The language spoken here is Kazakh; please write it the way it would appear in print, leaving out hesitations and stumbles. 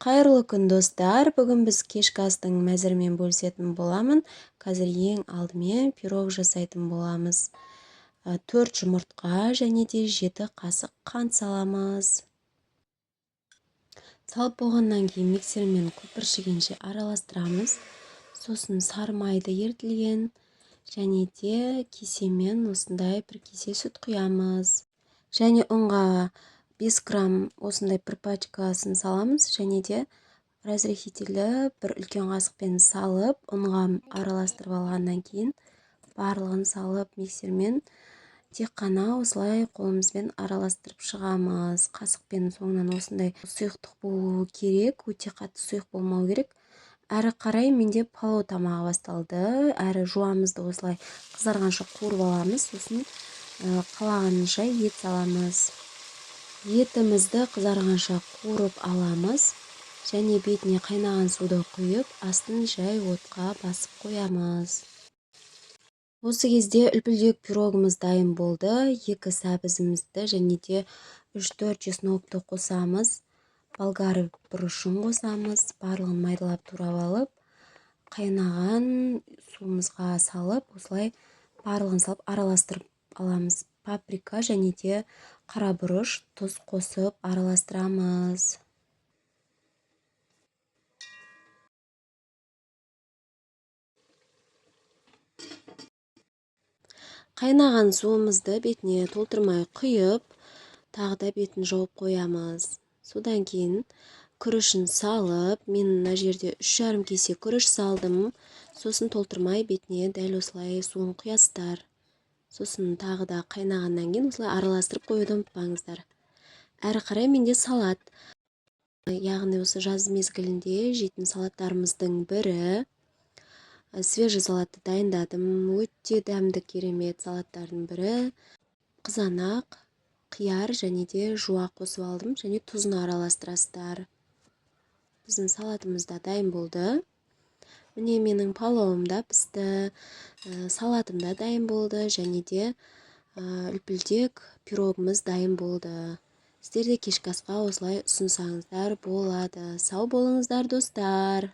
Қайырлы күн достар. Бүгін біз кешкі астың мәзірімен бөлісетін боламын. Қазір ең алдымен пирог жасайтын боламыз. 4 жұмыртқа және де 7 қасық қант саламыз. Салып болғаннан кейін миксермен көпіршігенше араластырамыз. Сосын сары майды ерітілген және де кесемен осындай бір кесе сүт құямыз. Және ұнға 5 грамм осындай бір пачкасын саламыз, және де разрыхителі бір үлкен қасықпен салып, ұнға араластырып алғаннан кейін барлығын салып миксермен тек қана осылай қолымызбен араластырып шығамыз. Қасықпен соңынан осындай сұйықтық болуы керек, өте қатты сұйық болмау керек. Әрі қарай менде палау тамағы басталды. Әрі жуамызды осылай қызарғанша қуырып аламыз, сосын қалағанынша ет саламыз. Етімізді қызарғанша қуырып аламыз және бетіне қайнаған суды құйып, астын жай отқа басып қоямыз. Осы кезде үлпілдек пирогымыз дайын болды. 2 сәбізімізді және де 3-4 чеснокты қосамыз. Болгар бұрышын қосамыз. Барлығын майдалап турап алып, қайнаған суымызға салып, осылай барлығын салып араластырып аламыз. Паприка және де қара бұрыш, тұз қосып араластырамыз. Қайнаған суымызды бетіне толтырмай құйып, тағы да бетін жауып қоямыз. Содан кейін күрішін салып, мен мына жерде 3,5 кесе күріш салдым. Сосын толтырмай бетіне дәл осылай суын құясыздар. Сосын тағы да қайнағаннан кейін осылай араластырып қоюды ұмытпаңыздар. Әрі қарай менде салат. Яғни осы жаз мезгілінде жейтін салаттарымыздың бірі. Свежий салатты дайындадым. Өте дәмді керемет салаттардың бірі. Қызанақ, қияр және де жуа қосып алдым, және тұзын араластырасыздар. Біздің салатымыз да дайын болды. Міне менің палауым да пісті, салатым да дайын болды, және де үлпілдек пирогымыз дайын болды. Сіздер де кешкі асқа осылай ұсынсаңыздар болады. Сау болыңыздар достар.